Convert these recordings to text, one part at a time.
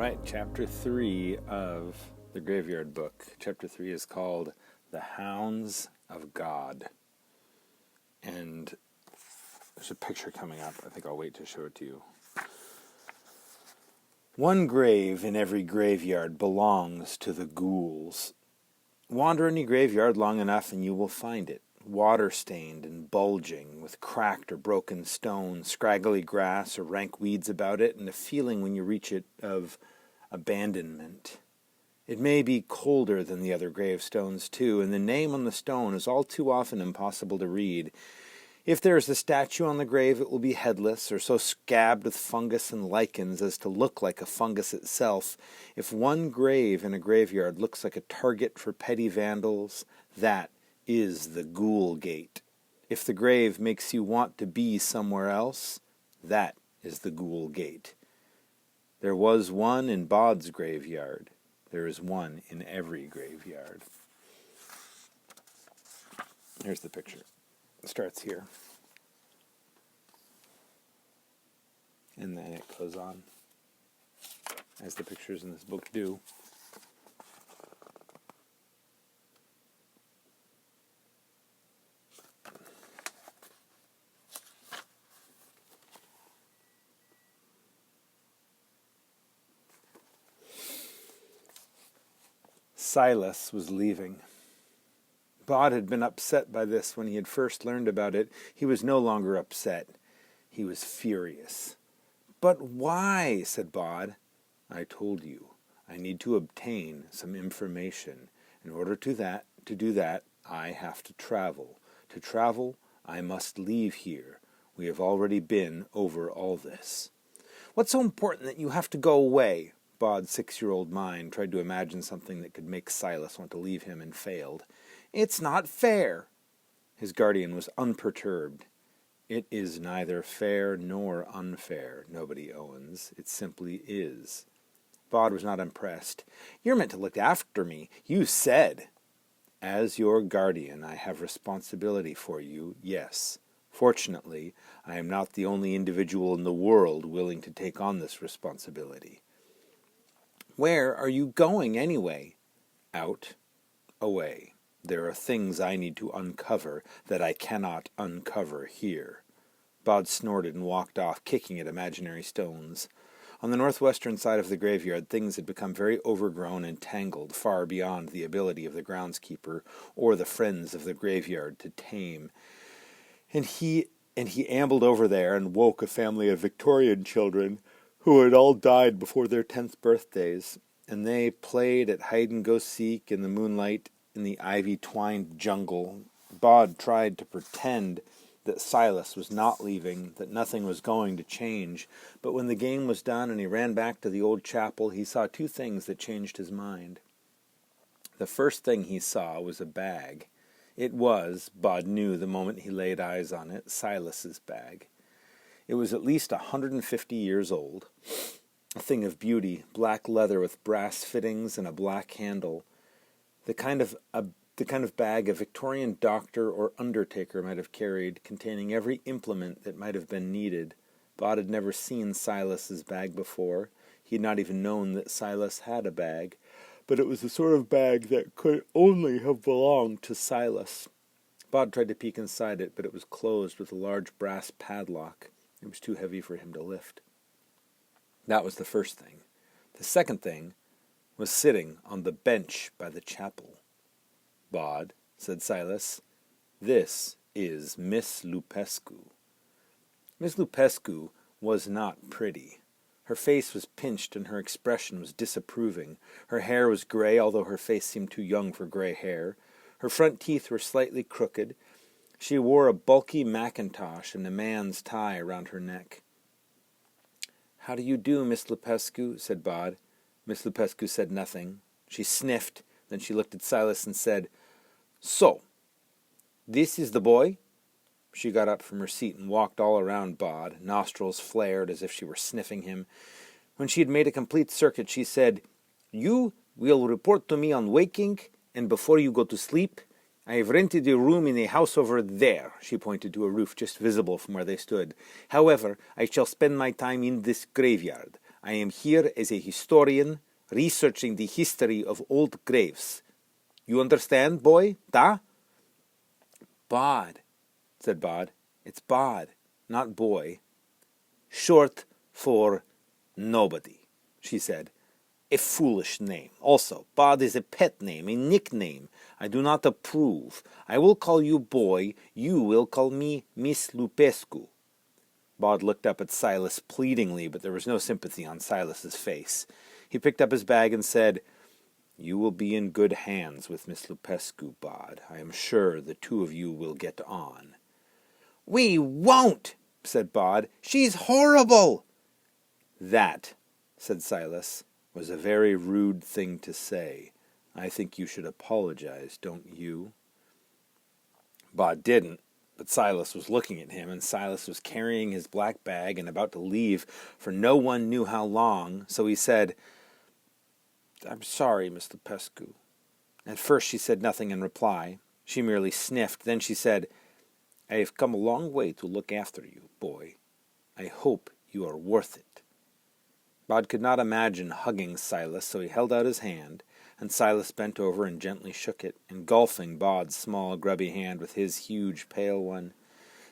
right, Chapter 3 of the Graveyard Book. Chapter 3 is called The Hounds of God. And there's a picture coming up. I think I'll wait to show it to you. One grave in every graveyard belongs to the ghouls. Wander any graveyard long enough and you will find it, water-stained and bulging, with cracked or broken stone, scraggly grass or rank weeds about it, and a feeling when you reach it of abandonment. It may be colder than the other gravestones, too, and the name on the stone is all too often impossible to read. If there is a statue on the grave, it will be headless, or so scabbed with fungus and lichens as to look like a fungus itself. If one grave in a graveyard looks like a target for petty vandals, that is the ghoul gate. If the grave makes you want to be somewhere else, that is the ghoul gate. There was one in Bod's graveyard. There is one in every graveyard. Here's the picture. It starts here. And then it goes on, as the pictures in this book do. Silas was leaving. Bod had been upset by this when he had first learned about it. He was no longer upset. He was furious. "But why?" said Bod. "I told you. I need to obtain some information. In order to do that, I have to travel. To travel, I must leave here. We have already been over all this." "What's so important that you have to go away?" Bod's 6-year-old mind tried to imagine something that could make Silas want to leave him and failed. "It's not fair." His guardian was unperturbed. "It is neither fair nor unfair, Nobody Owens. It simply is." Bod was not impressed. "You're meant to look after me. You said." "As your guardian, I have responsibility for you, yes. Fortunately, I am not the only individual in the world willing to take on this responsibility." "Where are you going, anyway?" "Out. Away. There are things I need to uncover that I cannot uncover here." Bod snorted and walked off, kicking at imaginary stones. On the northwestern side of the graveyard, things had become very overgrown and tangled, far beyond the ability of the groundskeeper or the friends of the graveyard to tame. And he ambled over there and woke a family of Victorian children who had all died before their 10th birthdays, and they played at hide-and-go-seek in the moonlight in the ivy-twined jungle. Bod tried to pretend that Silas was not leaving, that nothing was going to change, but when the game was done and he ran back to the old chapel, he saw two things that changed his mind. The first thing he saw was a bag. It was, Bod knew the moment he laid eyes on it, Silas's bag. It was at least 150 years old, a thing of beauty, black leather with brass fittings and a black handle, the kind of bag a Victorian doctor or undertaker might have carried, containing every implement that might have been needed. Bod had never seen Silas's bag before. He had not even known that Silas had a bag, but it was the sort of bag that could only have belonged to Silas. Bod tried to peek inside it, but it was closed with a large brass padlock. It was too heavy for him to lift. That was the first thing. The second thing was sitting on the bench by the chapel. "Bod," said Silas, "this is Miss Lupescu." Miss Lupescu was not pretty. Her face was pinched and her expression was disapproving. Her hair was gray, although her face seemed too young for gray hair. Her front teeth were slightly crooked. She wore a bulky mackintosh and a man's tie around her neck. "How do you do, Miss Lupescu?" said Bod. Miss Lupescu said nothing. She sniffed, then she looked at Silas and said, "So, this is the boy?" She got up from her seat and walked all around Bod. Nostrils flared as if she were sniffing him. When she had made a complete circuit, she said, "You will report to me on waking, and before you go to sleep. I have rented a room in a house over there." She pointed to a roof just visible from where they stood. "However, I shall spend my time in this graveyard. I am here as a historian, researching the history of old graves. You understand, boy? Da? Bod, said Bod. It's Bod, not boy. Short for nobody, she said. A foolish name. Also, Bod is a pet name, a nickname. I do not approve. I will call you boy. You will call me Miss Lupescu. Bod looked up at Silas pleadingly, but there was no sympathy on Silas's face. He picked up his bag and said, You will be in good hands with Miss Lupescu, Bod. I am sure the two of you will get on. We won't, said Bod. She's horrible. That, said Silas, was a very rude thing to say. I think you should apologize, don't you? Bod didn't, but Silas was looking at him, and Silas was carrying his black bag and about to leave for no one knew how long, so he said, I'm sorry, Miss Lupescu. At first she said nothing in reply. She merely sniffed. Then she said, I have come a long way to look after you, boy. I hope you are worth it. Bod could not imagine hugging Silas, so he held out his hand, and Silas bent over and gently shook it, engulfing Bod's small, grubby hand with his huge, pale one.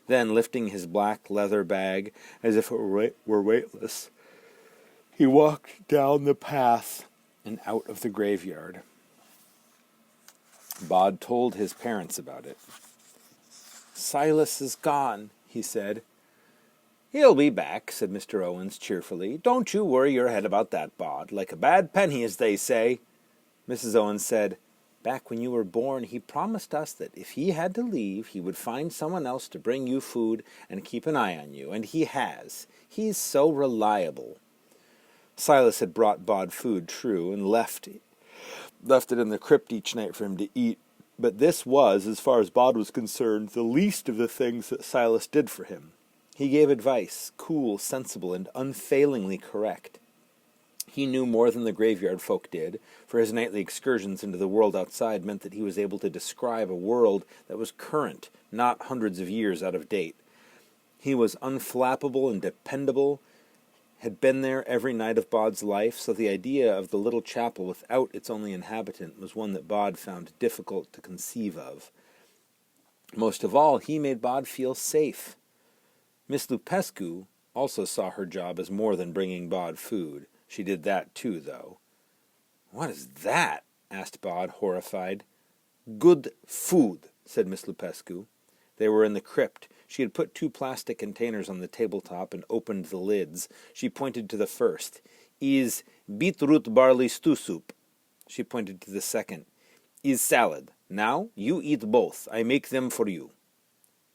Then, lifting his black leather bag as if it were weightless, he walked down the path and out of the graveyard. Bod told his parents about it. Silas is gone, he said. He'll be back, said Mr. Owens cheerfully. Don't you worry your head about that, Bod. Like a bad penny, as they say. Mrs. Owens said, Back when you were born, he promised us that if he had to leave, he would find someone else to bring you food and keep an eye on you, and he has. He's so reliable. Silas had brought Bod food, true, and left it in the crypt each night for him to eat, but this was, as far as Bod was concerned, the least of the things that Silas did for him. He gave advice, cool, sensible, and unfailingly correct. He knew more than the graveyard folk did, for his nightly excursions into the world outside meant that he was able to describe a world that was current, not hundreds of years out of date. He was unflappable and dependable, had been there every night of Bod's life, so the idea of the little chapel without its only inhabitant was one that Bod found difficult to conceive of. Most of all, he made Bod feel safe. Miss Lupescu also saw her job as more than bringing Bod food. She did that too, though. What is that? Asked Bod, horrified. Good food, said Miss Lupescu. They were in the crypt. She had put 2 plastic containers on the tabletop and opened the lids. She pointed to the first. Is beetroot barley stew soup. She pointed to the second. Is salad. Now you eat both. I make them for you.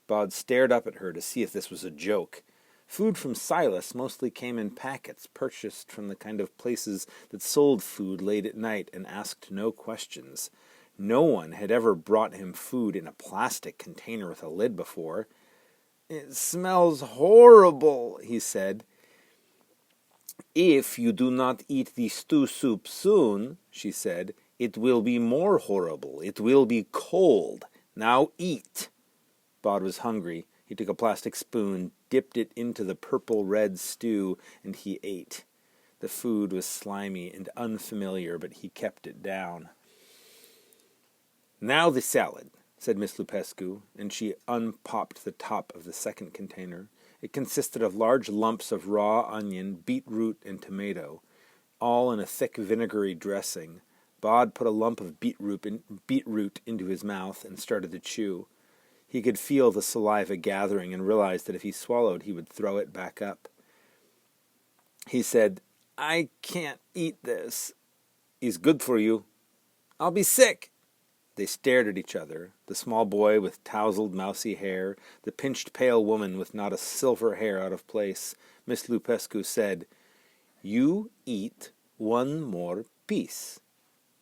Bod stared up at her to see if this was a joke. Food from Silas mostly came in packets, purchased from the kind of places that sold food late at night and asked no questions. No one had ever brought him food in a plastic container with a lid before. It smells horrible, he said. If you do not eat the stew soup soon, she said, it will be more horrible. It will be cold. Now eat. Bod was hungry. He took a plastic spoon, dipped it into the purple-red stew, and he ate. The food was slimy and unfamiliar, but he kept it down. Now the salad, said Miss Lupescu, and she unpopped the top of the second container. It consisted of large lumps of raw onion, beetroot, and tomato, all in a thick vinegary dressing. Bod put a lump of beetroot into his mouth and started to chew. He could feel the saliva gathering and realized that if he swallowed, he would throw it back up. He said, I can't eat this. It's good for you. I'll be sick. They stared at each other, the small boy with tousled, mousy hair, the pinched, pale woman with not a silver hair out of place. Miss Lupescu said, You eat one more piece.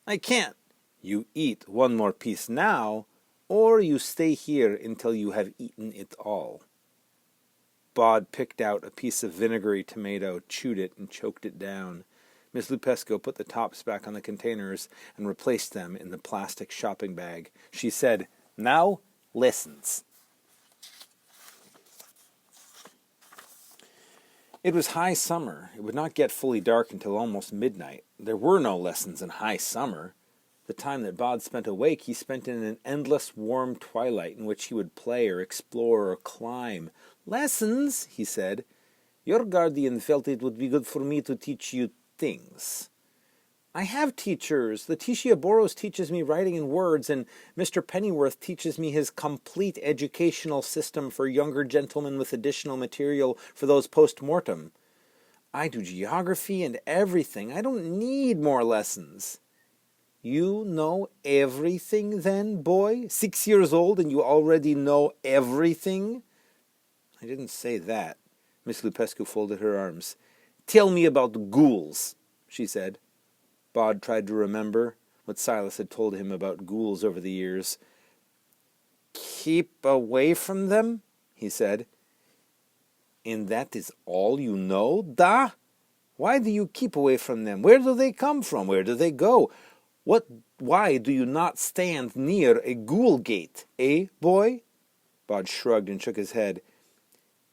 I can't. You eat one more piece now, or you stay here until you have eaten it all. Bod picked out a piece of vinegary tomato, chewed it, and choked it down. Miss Lupescu put the tops back on the containers and replaced them in the plastic shopping bag. She said, Now, lessons. It was high summer. It would not get fully dark until almost midnight. There were no lessons in high summer. The time that Bod spent awake, he spent in an endless warm twilight in which he would play or explore or climb. "Lessons," he said. "Your guardian felt it would be good for me to teach you things." "I have teachers. Letitia Boros teaches me writing and words, and Mr. Pennyworth teaches me his complete educational system for younger gentlemen with additional material for those post-mortem. I do geography and everything. I don't need more lessons." "You know everything then, boy? 6 years old and you already know everything?" "I didn't say that." Miss Lupescu folded her arms. "Tell me about ghouls," she said. Bod tried to remember what Silas had told him about ghouls over the years. "Keep away from them," he said. "And that is all you know, da? Why do you keep away from them? Where do they come from? Where do they go? Why do you not stand near a ghoul gate, eh, boy?" Bod shrugged and shook his head.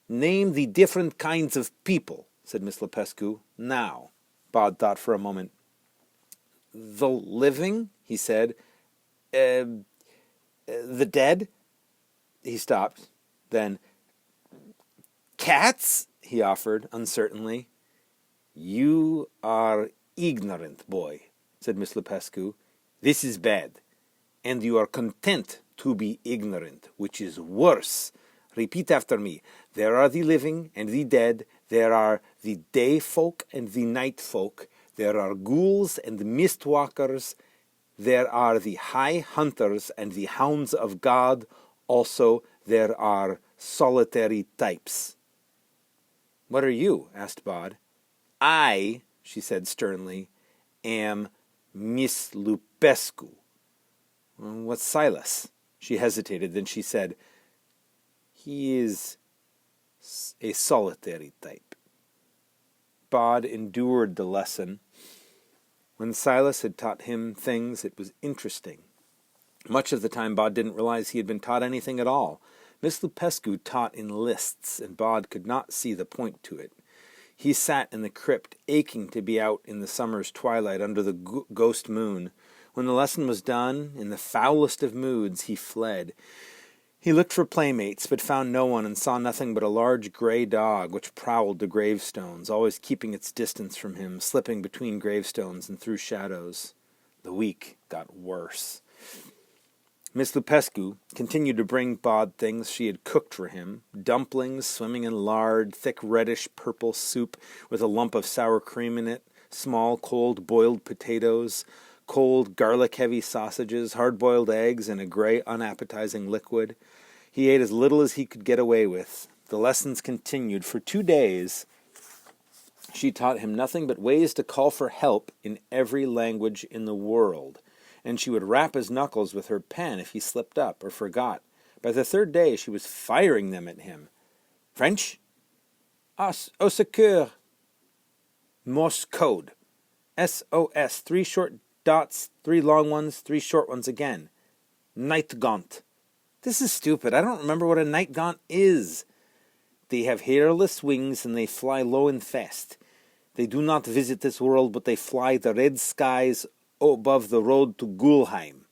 "Name the different kinds of people," said Miss Lupescu. "Now." Bod thought for a moment. "The living," he said. The dead." He stopped. Then, "Cats," he offered uncertainly. "You are ignorant, boy," said Miss Lupescu. "This is bad. And you are content to be ignorant, which is worse. Repeat after me. There are the living and the dead. There are the day folk and the night folk. There are ghouls and mistwalkers. There are the high hunters and the hounds of God. Also, there are solitary types." "What are you?" asked Bod. "I," she said sternly, "am Miss Lupescu." "What's Silas?" She hesitated, then she said, "He is a solitary type." Bod endured the lesson. When Silas had taught him things, it was interesting. Much of the time, Bod didn't realize he had been taught anything at all. Miss Lupescu taught in lists, and Bod could not see the point to it. He sat in the crypt, aching to be out in the summer's twilight under the ghost moon. When the lesson was done, in the foulest of moods, he fled. He looked for playmates, but found no one and saw nothing but a large gray dog which prowled the gravestones, always keeping its distance from him, slipping between gravestones and through shadows. The week got worse. Miss Lupescu continued to bring Bod things she had cooked for him, dumplings swimming in lard, thick reddish-purple soup with a lump of sour cream in it, small cold boiled potatoes, cold garlic-heavy sausages, hard-boiled eggs, and a gray unappetizing liquid. He ate as little as he could get away with. The lessons continued. For 2 days, she taught him nothing but ways to call for help in every language in the world, and she would rap his knuckles with her pen if he slipped up or forgot. By the 3rd day, she was firing them at him. "French? Au secours. Morse code. SOS. 3 short dots, 3 long ones, 3 short ones again. Night gaunt." "This is stupid. I don't remember what a night gaunt is." "They have hairless wings and they fly low and fast. They do not visit this world, but they fly the red skies above the road to Gulheim."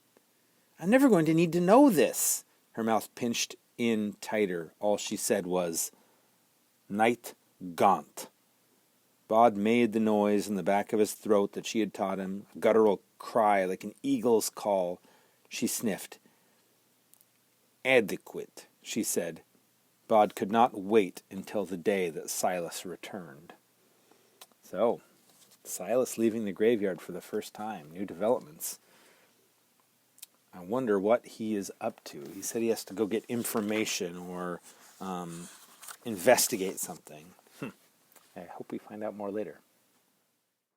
"I'm never going to need to know this." Her mouth pinched in tighter. All she said was, "Night gaunt." Bod made the noise in the back of his throat that she had taught him, a guttural cry like an eagle's call. She sniffed. "Adequate," she said. Bod could not wait until the day that Silas returned. So, Silas leaving the graveyard for the first time. New developments. I wonder what he is up to. He said he has to go get information or investigate something. I hope we find out more later.